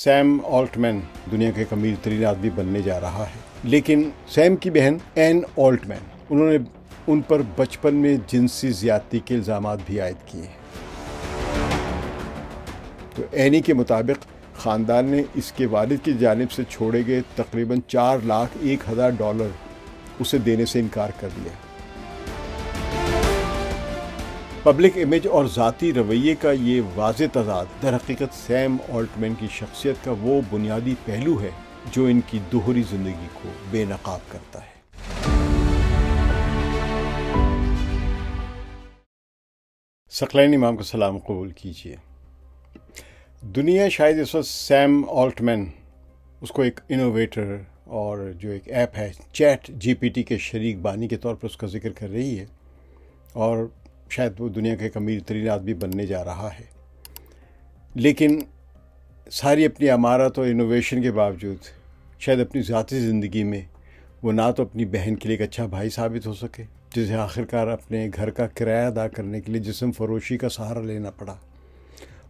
Sam Altman दुनिया का एक अमीर तरीन आदमी बनने जा रहा है, लेकिन सैम की बहन एन ऑल्टमैन, उन्होंने उन पर बचपन में जिनसी ज्यादती के इल्ज़ामात भी आयद किए। तो एनी के मुताबिक ख़ानदान ने इसके वालिद की जानिब से छोड़े गए तकरीबन $4,01,000 उसे देने से इनकार कर दिया। पब्लिक इमेज और ज़ाती रवैये का ये वाज़ेह तज़ाद दरहकीकत सैम ऑल्टमैन की शख्सियत का वो बुनियादी पहलू है जो इनकी दोहरी ज़िंदगी को बेनकाब करता है। सकलैन इमाम का सलाम कबूल कीजिए। दुनिया शायद इस वक्त सैम ऑल्टमैन उसको एक इनोवेटर और जो एक ऐप है चैट जीपीटी के शरीक बानी के तौर पर उसका जिक्र कर रही है, और शायद वो दुनिया का एक अमीर तरीन आदमी बनने जा रहा है। लेकिन सारी अपनी अमारत और इनोवेशन के बावजूद शायद अपनी ज़ाती ज़िंदगी में वो ना तो अपनी बहन के लिए एक अच्छा भाई साबित हो सके, जिसे आखिरकार अपने घर का किराया अदा करने के लिए जिस्म फरोशी का सहारा लेना पड़ा,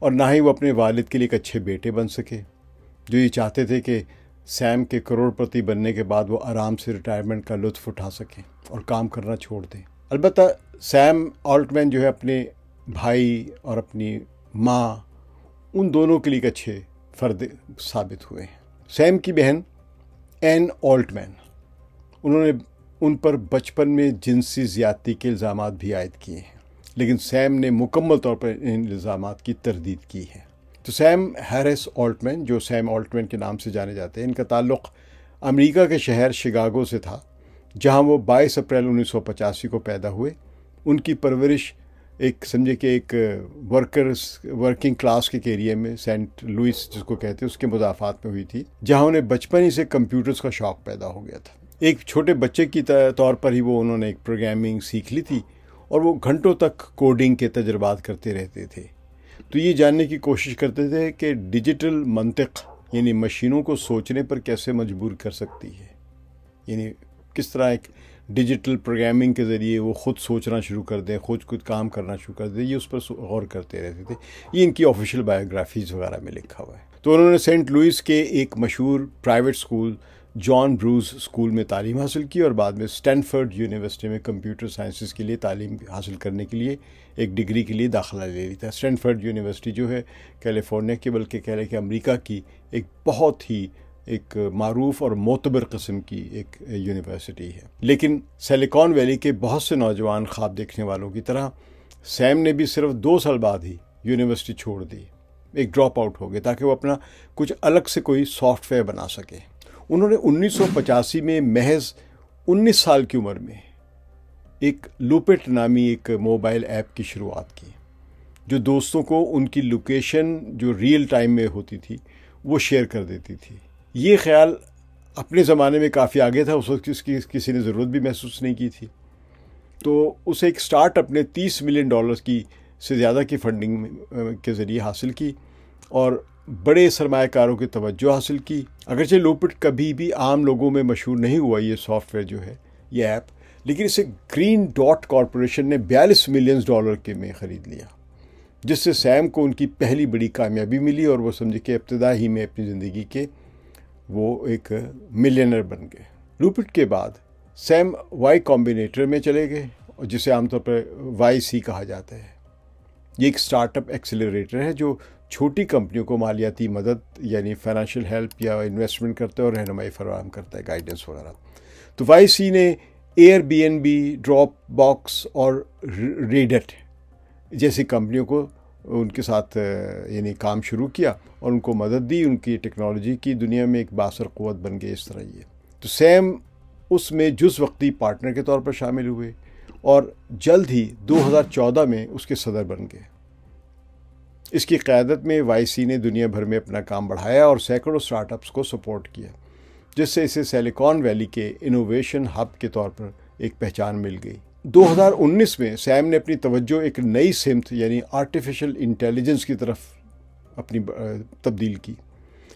और ना ही वो अपने वालिद के लिए एक अच्छे बेटे बन सके जो ये चाहते थे कि सैम के करोड़पति बनने के बाद वो आराम से रिटायरमेंट का लुत्फ़ उठा सकें और काम करना छोड़ दें। अलबत्ता सैम ऑल्टमैन जो है अपने भाई और अपनी माँ, उन दोनों के लिए एक अच्छे फ़र्द साबित हुए हैं। सैम की बहन एन ऑल्टमैन, उन्होंने उन पर बचपन में जिनसी ज़्यादती के इल्ज़ामात भी आयद किए हैं, लेकिन सैम ने मुकम्मल तौर पर इन इल्ज़ामात की तरदीद की है। तो सैम हैरिस ऑल्टमैन, जो सैम ऑल्टमैन के नाम से जाने जाते हैं, इनका ताल्लुक़ अमेरिका के शहर शिकागो से था, जहां वो 22 अप्रैल 1985 को पैदा हुए। उनकी परवरिश एक समझे कि एक वर्किंग क्लास के एरिया में सेंट लुइस जिसको कहते हैं उसके मुज़ाफ़ात में हुई थी, जहां उन्हें बचपन ही से कंप्यूटर्स का शौक़ पैदा हो गया था। एक छोटे बच्चे की तौर पर ही वो उन्होंने एक प्रोग्रामिंग सीख ली थी और वो घंटों तक कोडिंग के तजुर्बात करते रहते थे। तो ये जानने की कोशिश करते थे कि डिजिटल मंतिक यानी मशीनों को सोचने पर कैसे मजबूर कर सकती है, यानी किस तरह एक डिजिटल प्रोग्रामिंग के ज़रिए वो ख़ुद सोचना शुरू कर दें, खुद काम करना शुरू कर दें, ये उस पर गौर करते रहते थे। ये इनकी ऑफिशियल बायोग्राफीज़ वगैरह में लिखा हुआ है। तो उन्होंने सेंट लुइस के एक मशहूर private school John Bruce school में तालीम हासिल की और बाद में स्टैनफोर्ड यूनिवर्सिटी में कंप्यूटर साइंसेस के लिए तालीम हासिल करने के लिए एक डिग्री के लिए दाखिला ले ली था। स्टैनफोर्ड यूनिवर्सिटी जो है कैलिफोर्निया की, बल्कि कह लें कि अमेरिका की एक बहुत ही एक मारूफ और मोतबर किस्म की एक यूनिवर्सिटी है। लेकिन सिलिकॉन वैली के बहुत से नौजवान ख्वाब देखने वालों की तरह सैम ने भी सिर्फ 2 साल बाद ही यूनिवर्सिटी छोड़ दी, एक ड्रॉप आउट हो गए ताकि वो अपना कुछ अलग से कोई सॉफ्टवेयर बना सके। उन्होंने 1985 में महज 19 साल की उम्र में एक लूपिट नामी एक मोबाइल ऐप की शुरुआत की, जो दोस्तों को उनकी लोकेशन जो रियल टाइम में होती थी वो शेयर कर देती थी। ये ख्याल अपने ज़माने में काफ़ी आगे था, उस वक्त इसकी किसी ने ज़रूरत भी महसूस नहीं की थी। तो उसे एक स्टार्टअप ने $30 मिलियन की से ज़्यादा की फंडिंग के ज़रिए हासिल की और बड़े सरमायाकारों की तवज्जो हासिल की। अगरचे लूपिट कभी भी आम लोगों में मशहूर नहीं हुआ ये सॉफ्टवेयर जो है, ये ऐप, लेकिन इसे ग्रीन डॉट कॉरपोरेशन ने $42 मिलियन के में ख़रीद लिया, जिससे सैम को उनकी पहली बड़ी कामयाबी मिली और वो समझे कि इब्तिदा ही में अपनी ज़िंदगी के वो एक मिलियनर बन गए। लूपिट के बाद सैम वाई कॉम्बिनेटर में चले गए, जिसे आमतौर पर YC कहा जाता है। ये एक स्टार्टअप एक्सेलरेटर है जो छोटी कंपनियों को मालियाती मदद यानी फाइनेंशियल हेल्प या इन्वेस्टमेंट करता है और रहनुमाई फराहम करता है, गाइडेंस वगैरह। तो YC ने Airbnb, ड्रॉपबॉक्स और रेडिट जैसी कंपनियों को उनके साथ यानी काम शुरू किया और उनको मदद दी, उनकी टेक्नोलॉजी की दुनिया में एक बासर क़ुव्वत बन गई इस तरह ये। तो सैम उसमें जुज़ वक्ती पार्टनर के तौर पर शामिल हुए और जल्द ही 2014 में उसके सदर बन गए। इसकी क़यादत में YC ने दुनिया भर में अपना काम बढ़ाया और सैकड़ों स्टार्टअप्स को सपोर्ट किया, जिससे इसे सिलिकॉन वैली के इनोवेशन हब के तौर पर एक पहचान मिल गई। 2019 में सैम ने अपनी तवज्जो एक नई सिमत यानी आर्टिफिशियल इंटेलिजेंस की तरफ अपनी तब्दील की।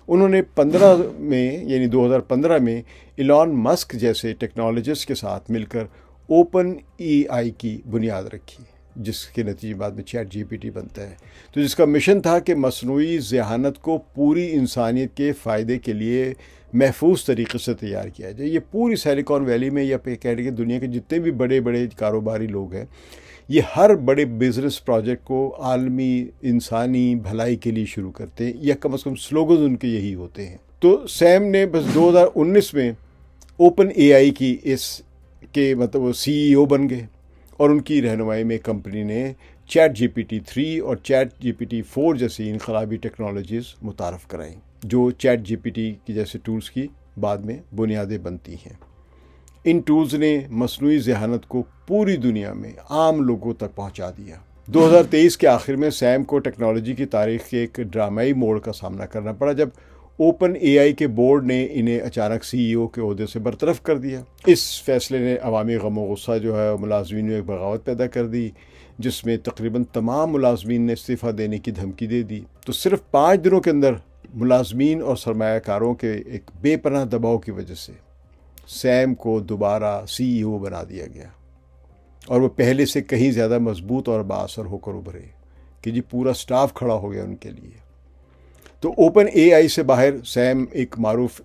उन्होंने 2015 में इलॉन मस्क जैसे टेक्नोलॉजिस्ट के साथ मिलकर ओपन AI की बुनियाद रखी, जिसके नतीजे बाद में चैट जीपीटी बनता है। तो जिसका मिशन था कि मसनूई ज़हानत को पूरी इंसानियत के फ़ायदे के लिए महफूज तरीके से तैयार किया जाए। ये पूरी सिलिकॉन वैली में या कह रही दुनिया के जितने भी बड़े बड़े कारोबारी लोग हैं, ये हर बड़े बिज़नेस प्रोजेक्ट को आलमी इंसानी भलाई के लिए शुरू करते हैं, या कम से कम स्लोगन उनके यही होते हैं। तो सैम ने बस 2019 में ओपन एआई की इसके मतलब वो सीईओ बन गए और उनकी रहनुमाई में कंपनी ने चैट जीपीटी 3 और चैट जीपीटी 4 जैसी इनकलाबी टेक्नोलॉजीज़ मुतारफ़ कराई, जो चैट जीपीटी की जैसे टूल्स की बाद में बुनियादें बनती हैं। इन टूल्स ने मसनूई ज़हानत को पूरी दुनिया में आम लोगों तक पहुंचा दिया। 2023 के आखिर में सैम को टेक्नोलॉजी की तारीख के एक ड्रामाई मोड़ का सामना करना पड़ा जब ओपन एआई के बोर्ड ने इन्हें अचानक सीईओ के ओहदे से बरतरफ कर दिया। इस फैसले ने अवामी गम व गुस्सा जो है मुलाजमीन में एक बगावत पैदा कर दी, जिसमें तकरीबन तमाम मुलाजमीन ने इस्तीफ़ा देने की धमकी दे दी। तो सिर्फ 5 दिनों के अंदर मुलाजमीन और सरमायाकारों के एक बेपनाह दबाव की वजह से सैम को दोबारा सीईओ बना दिया गया और वो पहले से कहीं ज़्यादा मजबूत और बाअसर होकर उभरे कि जी पूरा स्टाफ खड़ा हो गया उनके लिए। तो ओपन एआई से बाहर सैम एक मारूफ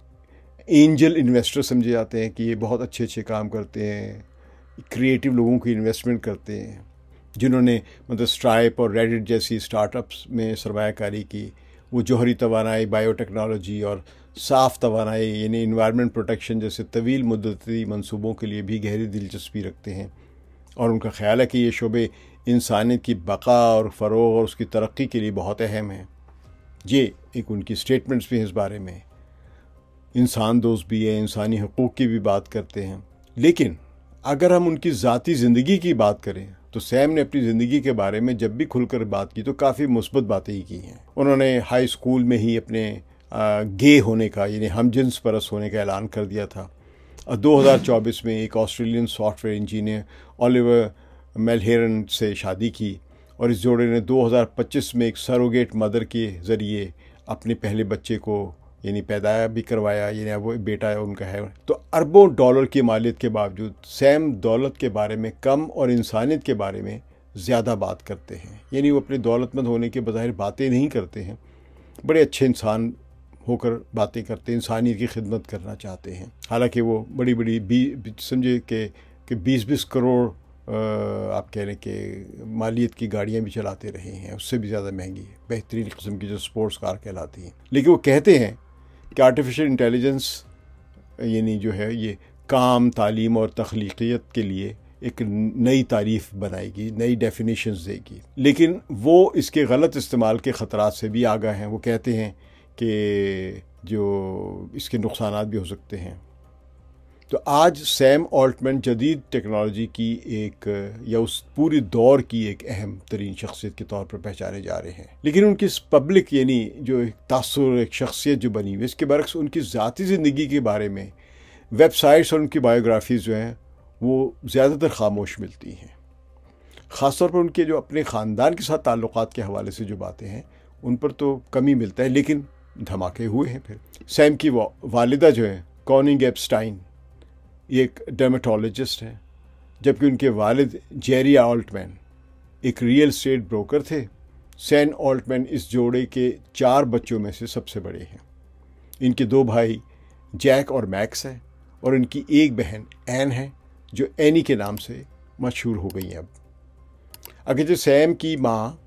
एंजल इन्वेस्टर समझे जाते हैं कि ये बहुत अच्छे अच्छे काम करते हैं, क्रिएटिव लोगों की इन्वेस्टमेंट करते हैं, जिन्होंने मतलब स्ट्राइप और रेडिट जैसी स्टार्टअप्स में सरमायाकारी की। वो जौहरी तवानाई, बायोटेक्नोलॉजी और साफ़ तवानाई यानी इन्वायरमेंट प्रोटेक्शन जैसे तवील मुद्दती मंसूबों के लिए भी गहरी दिलचस्पी रखते हैं और उनका ख्याल है कि ये शोबे इंसानियत की बका और फ़रोग़ और उसकी तरक्की के लिए बहुत अहम है। ये एक उनकी स्टेटमेंट्स भी हैं इस बारे में। इंसान दोस्त भी है, इंसानी हकूक़ की भी बात करते हैं। लेकिन अगर हम उनकी ज़ाती ज़िंदगी की बात करें तो सैम ने अपनी ज़िंदगी के बारे में जब भी खुलकर बात की तो काफ़ी मुस्बत बातें ही की हैं। उन्होंने हाई स्कूल में ही अपने गे होने का यानी हम जिन्स परस्त होने का ऐलान कर दिया था और 2024 में एक ऑस्ट्रेलियन सॉफ्टवेयर इंजीनियर ओलिवर मेलहेरन से शादी की और इस जोड़े ने 2025 में एक सरोगेट मदर के ज़रिए अपने पहले बच्चे को यानी पैदा भी करवाया, यानी वो बेटा उनका है। तो अरबों डॉलर की मालियत के बावजूद सैम दौलत के बारे में कम और इंसानियत के बारे में ज़्यादा बात करते हैं। यानी वो अपने दौलतमंद होने के बज़ाहिर बातें नहीं करते हैं, बड़े अच्छे इंसान होकर बातें करते हैं, इंसानियत की खिदमत करना चाहते हैं। हालांकि वो बड़ी बड़ी समझे कि 20-20 करोड़ आप कह लें कि मालियत की गाड़ियाँ भी चलाते रहे हैं, उससे भी ज़्यादा महंगी बेहतरीन किस्म की जो स्पोर्ट्स कार कहलाती हैं। लेकिन वो कहते हैं कि आर्टिफिशियल इंटेलिजेंस यानी जो है ये काम, तालीम और तख्लीक़ियत के लिए एक नई तारीफ़ बनाएगी, नई डेफिनेशंस देगी। लेकिन वो इसके गलत इस्तेमाल के ख़तरात से भी आगाह हैं। वो कहते हैं कि जो इसके नुकसानात भी हो सकते हैं। तो आज सैम ऑल्टमैन जदीद टेक्नोलॉजी की एक या उस पूरी दौर की एक अहम तरीन शख्सियत के तौर पर पहचाने जा रहे हैं। लेकिन उनकी इस पब्लिक यानी जो एक तासुर, एक शख्सियत जो बनी हुई, इसके बरक्स उनकी ज़ाती ज़िंदगी के बारे में वेबसाइट्स और उनकी बायोग्राफीज़ जो हैं वो ज़्यादातर खामोश मिलती हैं। ख़ासतौर पर उनके जो अपने ख़ानदान के साथ ताल्लुक़ात के हवाले से जो बातें हैं उन पर तो कम ही मिलता है, लेकिन धमाके हुए हैं। फिर सैम की वालिदा जो है कॉनिंग एप्स्टाइन, ये एक डर्मेटोलॉजिस्ट है, जबकि उनके वालिद जेरी ऑल्टमैन एक रियल एस्टेट ब्रोकर थे। सैम ऑल्टमैन इस जोड़े के 4 बच्चों में से सबसे बड़े हैं। इनके 2 भाई जैक और मैक्स हैं और इनकी एक बहन एन है जो एनी के नाम से मशहूर हो गई हैं। अब अगरचे सैम की माँ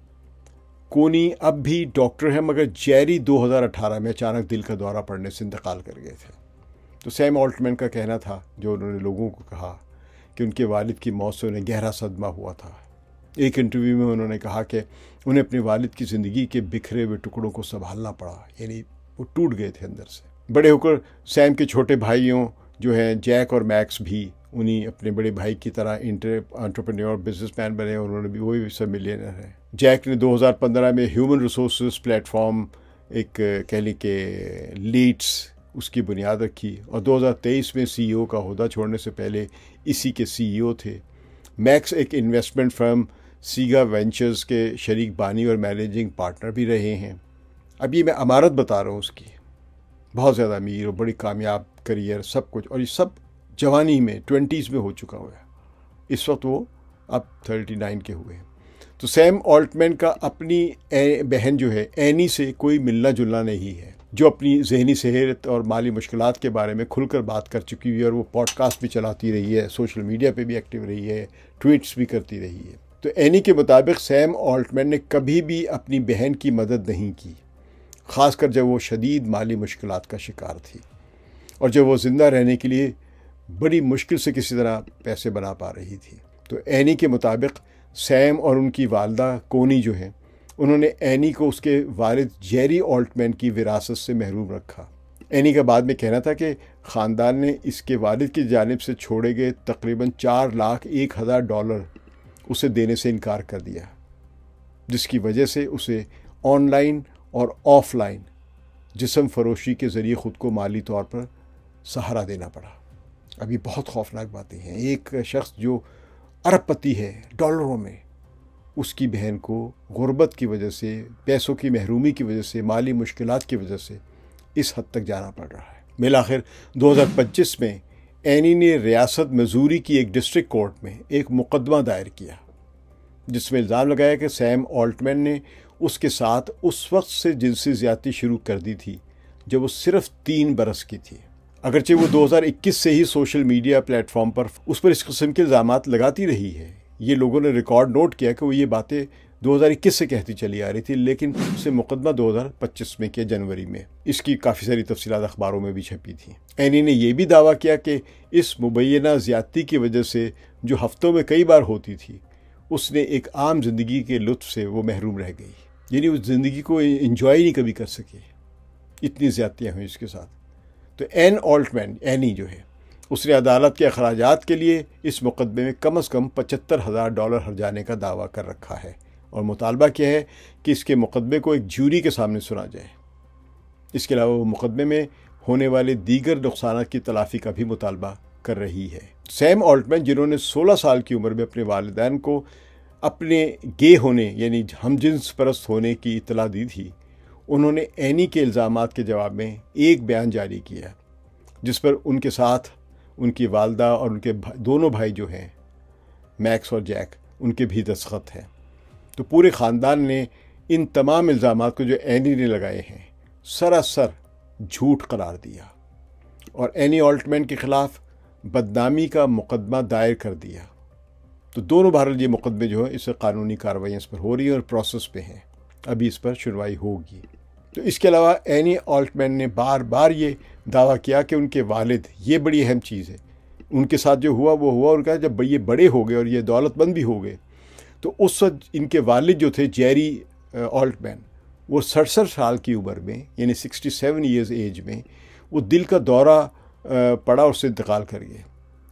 कोनी अब भी डॉक्टर है, मगर जेरी 2018 में अचानक दिल का दौरा पड़ने से इंतकाल कर गए थे। तो सैम ऑल्टमैन का कहना था, जो उन्होंने लोगों को कहा, कि उनके वालिद की मौत से उन्हें गहरा सदमा हुआ था। एक इंटरव्यू में उन्होंने कहा कि उन्हें अपने वालिद की ज़िंदगी के बिखरे हुए टुकड़ों को संभालना पड़ा, यानी वो टूट गए थे अंदर से। बड़े होकर सैम के छोटे भाइयों जो हैं जैक और मैक्स भी उन्हीं अपने बड़े भाई की तरह एंटरप्रेन्योर बिजनेसमैन बने और उन्होंने भी वही सब मिलियनर है। जैक ने 2015 में ह्यूमन रिसोर्स प्लेटफॉर्म एक कह लें कि लीड्स उसकी बुनियाद रखी और 2023 में सीईओ का ओहदा छोड़ने से पहले इसी के सीईओ थे। मैक्स एक इन्वेस्टमेंट फर्म सीगा वेंचर्स के शरीक बानी और मैनेजिंग पार्टनर भी रहे हैं। अब ये मैं अमारत बता रहा हूँ उसकी, बहुत ज़्यादा अमीर और बड़ी कामयाब करियर सब कुछ, और ये सब जवानी में 20s में हो चुका हुआ है। इस वक्त वो अब 39 के हुए हैं। तो सैम ऑल्टमैन का अपनी बहन जो है एनी से कोई मिलना जुलना नहीं है, जो अपनी जहनी सेहत और माली मुश्किलात के बारे में खुलकर बात कर चुकी हुई है और वो पॉडकास्ट भी चलाती रही है, सोशल मीडिया पे भी एक्टिव रही है, ट्वीट्स भी करती रही है। तो एनी के मुताबिक सैम ऑल्टमैन ने कभी भी अपनी बहन की मदद नहीं की, ख़ासकर जब वो शदीद माली मुश्किलात का शिकार थी और जब वो ज़िंदा रहने के लिए बड़ी मुश्किल से किसी तरह पैसे बना पा रही थी। तो एनी के मुताबिक सैम और उनकी वालदा कोनी जो हैं, उन्होंने एनी को उसके वालिद जेरी ऑल्टमैन की विरासत से महरूम रखा। एनी का बाद में कहना था कि ख़ानदान ने इसके वालिद की जानिब से छोड़े गए तकरीबन $4,01,000 उसे देने से इनकार कर दिया, जिसकी वजह से उसे ऑनलाइन और ऑफलाइन जिस्म फरोशी के ज़रिए ख़ुद को माली तौर पर सहारा देना पड़ा। अभी बहुत खौफनाक बातें हैं। एक शख्स जो अरबपति है डॉलरों में, उसकी बहन को गुर्बत की वजह से, पैसों की महरूमी की वजह से, माली मुश्किलात की वजह से इस हद तक जाना पड़ रहा है। मिलाखिर 2025 में एनी ने रियासत मिज़ूरी की एक डिस्ट्रिक्ट कोर्ट में एक मुकदमा दायर किया, जिसमें इल्ज़ाम लगाया कि सैम ऑल्टमैन ने उसके साथ उस वक्त से जिनसी ज़्यादती शुरू कर दी थी जब वो सिर्फ 3 बरस की थी। अगरचे वो 2021 से ही सोशल मीडिया प्लेटफॉर्म पर उस पर इस किस्म के इल्ज़ामात लगाती रही है। ये लोगों ने रिकॉर्ड नोट किया कि वो ये बातें 2021 से कहती चली आ रही थी, लेकिन उसे मुकदमा 2025 में किया, जनवरी में। इसकी काफ़ी सारी तफसीलात अखबारों में भी छपी थी। एनी ने यह भी दावा किया कि इस मुबैना ज़्यादती की वजह से, जो हफ्तों में कई बार होती थी, उसने एक आम ज़िंदगी के लुत्फ़ से वो महरूम रह गई, यानी उस ज़िंदगी को इंजॉय नहीं कभी कर सकी, इतनी ज़्यादतियाँ हुई इसके साथ। तो एन ऑल्टमैन, एनी जो है, उसने अदालत के अखराजात के लिए इस मुकदमे में कम से कम $75,000 हर्जाने का दावा कर रखा है और मुतालबा किया है कि इसके मुकदमे को एक ज्यूरी के सामने सुना जाए। इसके अलावा वो मुकदमे में होने वाले दीगर नुकसान की तलाफ़ी का भी मुतालबा कर रही है। सैम ऑल्टमैन, जिन्होंने 16 साल की उम्र में अपने वालिदैन को अपने गे होने यानी हमजिन्स परस्त होने की इत्तला दी थी, उन्होंने एनी के इल्ज़ामात के जवाब में एक बयान जारी किया, जिस पर उनके साथ उनकी वालदा और उनके दोनों भाई जो हैं, मैक्स और जैक, उनके भी दस्तखत हैं। तो पूरे ख़ानदान ने इन तमाम इल्ज़ामात को जो एनी ने लगाए हैं सरासर झूठ करार दिया और एनी ऑल्टमैन के ख़िलाफ़ बदनामी का मुकदमा दायर कर दिया। तो दोनों बहरहाल ये मुकदमे जो हैं, इससे कानूनी कार्रवाइयाँ इस पर हो रही हैं और प्रोसेस पे हैं, अभी इस पर सुनवाई होगी। तो इसके अलावा एनी ऑल्टमैन ने बार बार ये दावा किया कि उनके वालिद, ये बड़ी अहम चीज़ है, उनके साथ जो हुआ वो हुआ। उनका जब ये बड़े हो गए और ये दौलतमंद भी हो गए, तो उस वक्त इनके वालिद जो थे जेरी ऑल्टमैन, वो 67 साल की उम्र में, यानी 67 ईयर्स एज में, वो दिल का दौरा पड़ा और उससे इंतकाल कर गए।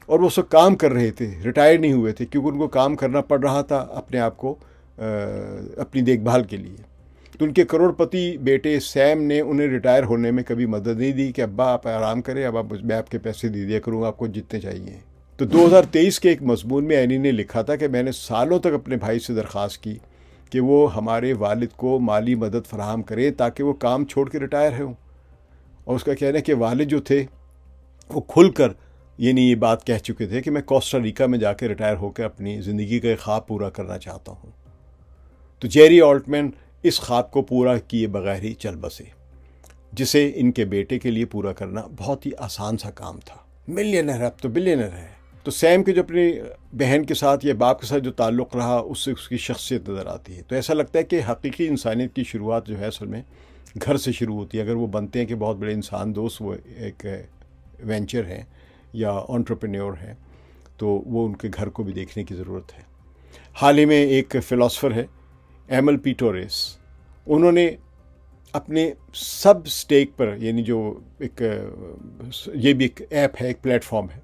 और वो सब काम कर रहे थे, रिटायर नहीं हुए थे, क्योंकि उनको काम करना पड़ रहा था अपने आप को अपनी देखभाल के लिए। तो उनके करोड़पति बेटे सैम ने उन्हें रिटायर होने में कभी मदद नहीं दी कि अब्बा आप आराम करें, अब मैं आपके पैसे दे दिया करूँगा आपको जितने चाहिए। तो 2023 के एक मजमून में एनी ने लिखा था कि मैंने सालों तक अपने भाई से दरख्वास्त की कि वो हमारे वालिद को माली मदद फराहम करें ताकि वो काम छोड़ के रिटायर हों। और उसका कहना है कि वालिद जो थे वो खुलकर यानी ये बात कह चुके थे कि मैं कोस्टा रिका में जाकर रिटायर होकर अपनी ज़िंदगी का ख्वाब पूरा करना चाहता हूँ। तो जेरी ऑल्टमैन इस ख्वाब को पूरा किए बगैर ही चल बसे, जिसे इनके बेटे के लिए पूरा करना बहुत ही आसान सा काम था। मिलियनर है, अब तो बिलियनर है। तो सैम के जो अपनी बहन के साथ या बाप के साथ जो ताल्लुक़ रहा, उससे उसकी शख्सियत नज़र आती है। तो ऐसा लगता है कि हकीकी इंसानियत की शुरुआत जो है असल में घर से शुरू होती है। अगर वो बनते हैं कि बहुत बड़े इंसान दोस्त, वो एक वेंचर हैं या एंटरप्रेन्योर हैं, तो वो उनके घर को भी देखने की ज़रूरत है। हाल ही में एक फ़िलासफ़र है एमल पी टोरेस, उन्होंने अपने सब स्टेक पर, यानी जो एक ये भी एक ऐप है, एक प्लेटफॉर्म है,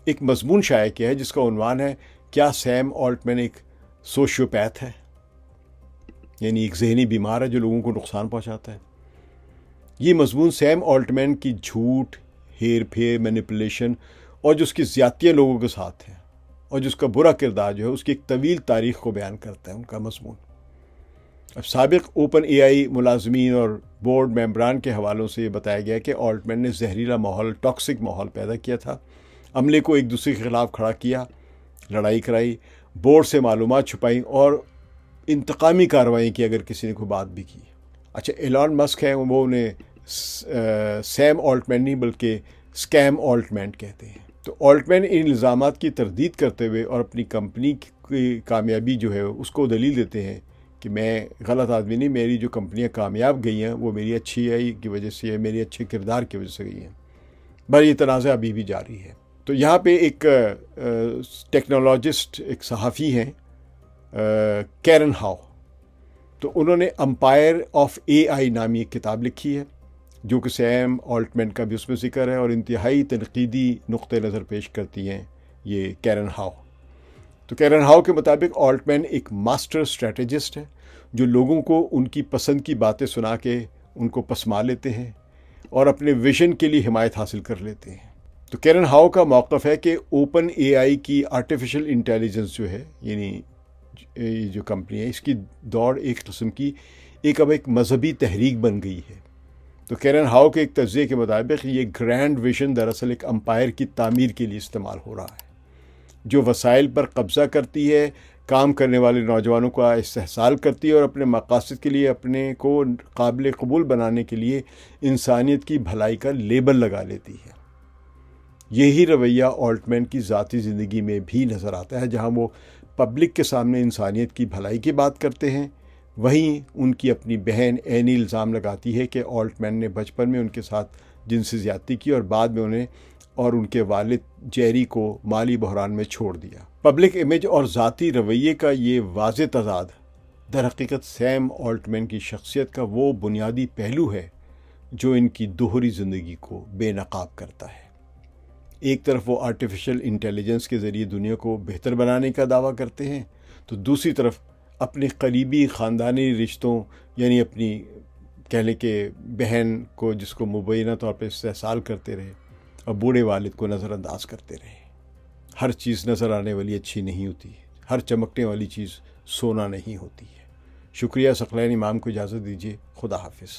एक मजमून शाया किया है जिसका उन्वान है क्या सैम ऑल्टमैन एक सोशियोपैथ है, यानी एक जहनी बीमार है जो लोगों को नुकसान पहुंचाता है। ये मजमून सैम ऑल्टमैन की झूठ, हेर फेर, मैनिपुलेशन और जो उसकी ज़्यादतियाँ लोगों के साथ हैं और जो उसका बुरा किरदार जो है, उसकी एक तवील तारीख़ को बयान करता है उनका मजमून। अब साबिक ओपन एआई मुलाजमीन और बोर्ड मेंबरान के हवालों से ये बताया गया कि ऑल्टमैन ने जहरीला माहौल, टॉक्सिक माहौल पैदा किया था, अमले को एक दूसरे के ख़िलाफ़ खड़ा किया, लड़ाई कराई, बोर्ड से मालूमात छुपाई और इंतकामी कार्रवाई की अगर किसी ने कोई बात भी की। अच्छा, एलॉन मस्क है, वो उन्हें सैम ऑल्टमैन नहीं बल्कि स्कैम ऑल्टमैन कहते हैं। तो ऑल्टमैन इन इल्ज़ामात की तरदीद करते हुए और अपनी कंपनी की कामयाबी जो है उसको दलील देते हैं कि मैं गलत आदमी नहीं, मेरी जो कंपनियां कामयाब गई हैं वो मेरी अच्छी आई की वजह से है, मेरी अच्छे किरदार की वजह से गई हैं। पर ये तनाज़ा अभी भी जारी है। तो यहाँ पे एक टेक्नोलॉजिस्ट, एक सहाफ़ी हैं कैरन हाउ, तो उन्होंने एम्पायर ऑफ एआई नामी एक किताब लिखी है जो कि सैम ऑल्टमैन का भी उसमें जिक्र है और इंतहाई तनकीदी नुक्ते नज़र पेश करती हैं ये कैरन हाउ। तो कैरन हाउ के मुताबिक ऑल्टमैन एक मास्टर स्ट्रेटजिस्ट है जो लोगों को उनकी पसंद की बातें सुना के उनको पसमा लेते हैं और अपने विजन के लिए हिमायत हासिल कर लेते हैं। तो कैरन हाउ का मौक़िफ़ है कि ओपन एआई की आर्टिफिशियल इंटेलिजेंस जो है, यानी ये जो कंपनी है, इसकी दौड़ एक किस्म की अब एक मजहबी तहरीक बन गई है। तो कैरन हाउ के एक तज्ज़िये के मुताबिक ये ग्रैंड विजन दरअसल एक अम्पायर की तामीर के लिए इस्तेमाल हो रहा है जो वसाइल पर कब्ज़ा करती है, काम करने वाले नौजवानों का इस्तेहसाल करती है और अपने मकासद के लिए अपने को काबिल कबूल बनाने के लिए इंसानियत की भलाई का लेबल लगा लेती है। यही रवैया ऑल्टमैन की ज़ाती ज़िंदगी में भी नज़र आता है। जहाँ वो पब्लिक के सामने इंसानियत की भलाई की बात करते हैं, वहीं उनकी अपनी बहन एनी इल्ज़ाम लगाती है कि ऑल्टमैन ने बचपन में उनके साथ जिनसी ज़्यादती की और बाद में उन्हें और उनके वालिद जेरी को माली बहरान में छोड़ दिया। पब्लिक इमेज और ज़ाती रवैये का ये वाज़ेह तज़ाद दर हकीकत सैम ऑल्टमैन की शख्सियत का वो बुनियादी पहलू है जो इनकी दोहरी ज़िंदगी को बेनकाब करता है। एक तरफ वो आर्टिफिशियल इंटेलिजेंस के ज़रिए दुनिया को बेहतर बनाने का दावा करते हैं, तो दूसरी तरफ अपने करीबी ख़ानदानी रिश्तों, यानी अपनी कह लें कि बहन को जिसको मुबैना तौर पर इस्तेहसाल करते रहे और बूढ़े वालिद को नज़रअंदाज करते रहे। हर चीज़ नज़र आने वाली अच्छी नहीं होती है, हर चमकने वाली चीज़ सोना नहीं होती है। शुक्रिया। सकलैन इमाम को इजाज़त दीजिए। खुदा हाफिज़।